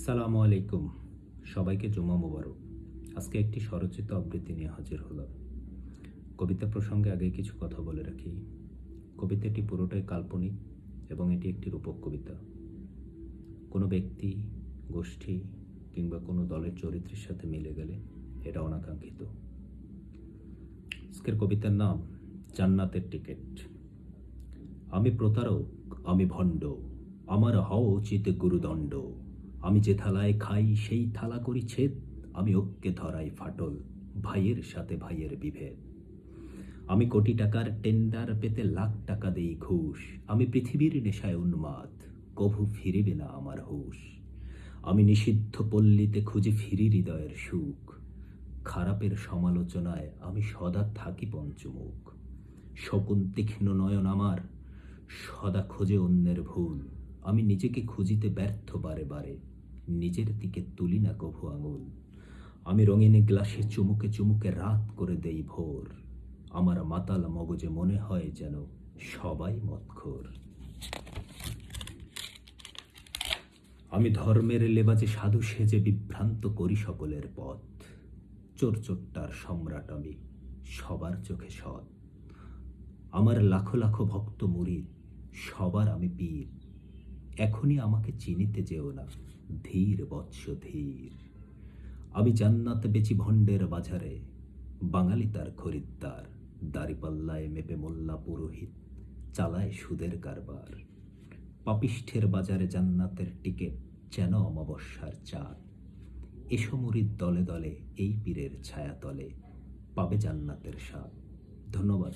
আসসালামু আলাইকুম। সবাইকে জুমা মোবারক। আজকে একটি স্বরচিত আবৃত্তি নিয়ে হাজির হলাম। কবিতা প্রসঙ্গে আগে কিছু কথা বলে রাখি। কবিতাটি পুরোটাই কাল্পনিক এবং এটি একটি রূপক কবিতা। কোনো ব্যক্তি, গোষ্ঠী কিংবা কোনো দলের চরিত্রের সাথে মিলে গেলে এটা অনাকাঙ্ক্ষিত। আজকের কবিতার নাম জান্নাতের টিকিট। আমি প্রতারক, আমি ভণ্ড, আমার হওয়া উচিত গুরুদণ্ড। আমি যে থালায় খাই সেই থালা করি ছেদ, আমি ওকে ধরাই ফাটল, ভাইয়ের সাথে ভাইয়ের বিভেদ। আমি কোটি টাকার টেন্ডার পেতে লাখ টাকা দেই ঘুষ, আমি পৃথিবীর নেশায় উন্মাদ, কভু ফিরিবে না আমার হুঁশ। আমি নিষিদ্ধ পল্লীতে খুঁজে ফিরি হৃদয়ের সুখ, খারাপের সমালোচনায় আমি সদা থাকি পঞ্চমুখ। শকুন তীক্ষ্ণ নয়ন আমার, সদা খোঁজে অন্যের ভুল, আমি নিজেকে খুঁজিতে ব্যর্থ বারে বারে, নিজের দিকে তুলি না কভু আঙুল। আমি রঙিন গ্লাসে চুমুকে চুমুকে রাত করে দেই ভোর, আমার মাতাল মগজে মনে হয় যেন সবাই মদখোর। আমি ধর্মের লেবাজে সাধু সেজে বিভ্রান্ত করি সকলের পথ, চোর চোট্টার সম্রাট আমি, সবার চোখে সৎ। আমার লাখো লাখো ভক্ত মুরিদ, সবার আমি পীর। এখনই আমাকে চিনিতে যেও না, ধীর বৎস ধীর। আমি জান্নাত বেচি ভণ্ডের বাজারে, বাঙালি তার খরিদ্দার। দাড়িপাল্লায় মেপে মোল্লা পুরোহিত, চালায় সুদের কারবার। পাপিষ্ঠের বাজারে জান্নাতের টিকিট যেন অমাবস্যার চাঁদ। এসো মুরিদ দলে দলে এই পীরের ছায়াতলে, পাবে জান্নাতের স্বাদ। ধন্যবাদ।